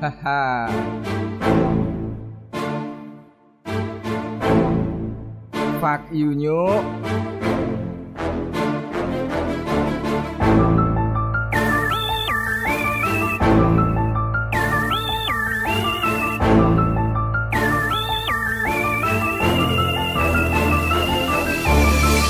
Haha. Fuck you, nyuk.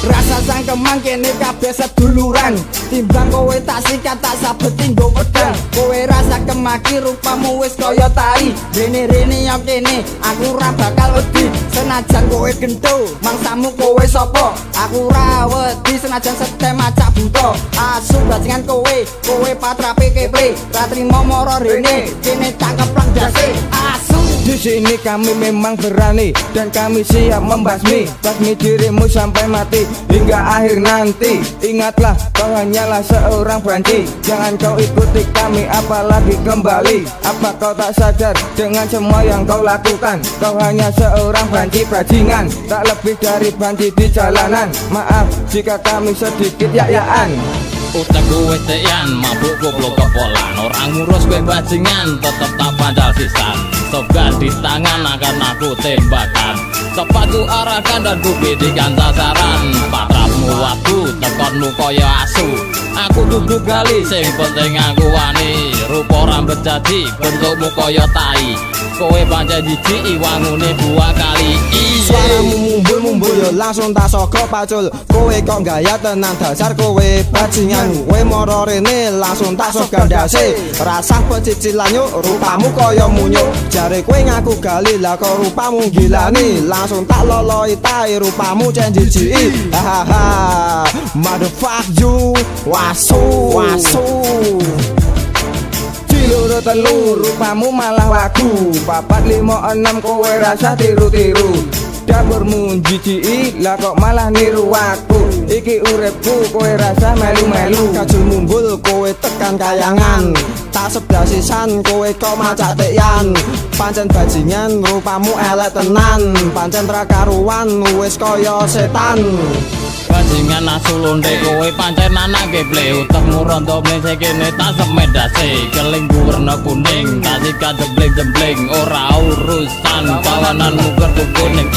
Rasa sangkemang kene kabeh seduluran. Timbang kowe tak sikat tak sabet tinggo pedang. Kowe rasa kemaki rupamu wis kaya tai. Rene-rene yo kene aku ora bakal wedi. Senajan kowe gento mangsamu kowe sapa? Aku ora wedi senajan setem macak buta. Asu bajingan kowe patrape keple. Ra trimo moro rene kene cangkep lang dase. Asu. Di sini kami memang berani dan kami siap membasmi dirimu sampai mati hingga akhir nanti. Ingatlah kau hanyalah seorang banci. Jangan kau ikuti kami apalagi kembali. Apa kau tak sadar dengan semua yang kau lakukan? Kau hanya seorang banci bajingan, tak lebih dari banci di jalanan. Maaf jika kami sedikit ya-yaan. Utek gue teyan, mabuk goblok kepolan. Orang ngurus gue bajingan, tetep tak pandal sisan. Stop gadis tangan akan aku tembakan. Sepatu arahkan dan ku bidikan sasaran. Patrapmu waktu, tekonmu koyo asu. Aku duduk kali, sing penting aku wani. Rupa rambut jadi, bentukmu koyo tai. Kowe pancen jijik, wangune 2 kali. Suaramu mumbul-mumbul yo langsung tak soko pacul. Kowe kok gaya tenang dasar kowe bajingan. Kowe moro rene langsung tak sok gandase. Rasah pecicilan yuk rupamu koyo munyuk. Jare kowe ngaku gali lah kok rupamu gilani. Langsung tak loloi tai rupamu cen jijiki. Hahaha motherfuck you. Wasu Loro telu rupamu malah wagu. 4, 5, 6 kowe rasa tiru-tiru. Dapurmu jijiki lah kok malah niru aku. Iki uripku kowe rasa melu-melu. Kajul mumbul kowe tekan kayangan. Tak sebelah sisan kowe kok macak tekan. Pancen bajingan rupamu elek tenan. Pancen ra karuan wis kaya setan. Bajingan asu londe kowe pancen anak geble. Utekmu rontok mlese kene tak semedase. Kelingku warna kuning tak sikat jembleng-jembleng. Ora urusan kawananmu kertu kuning.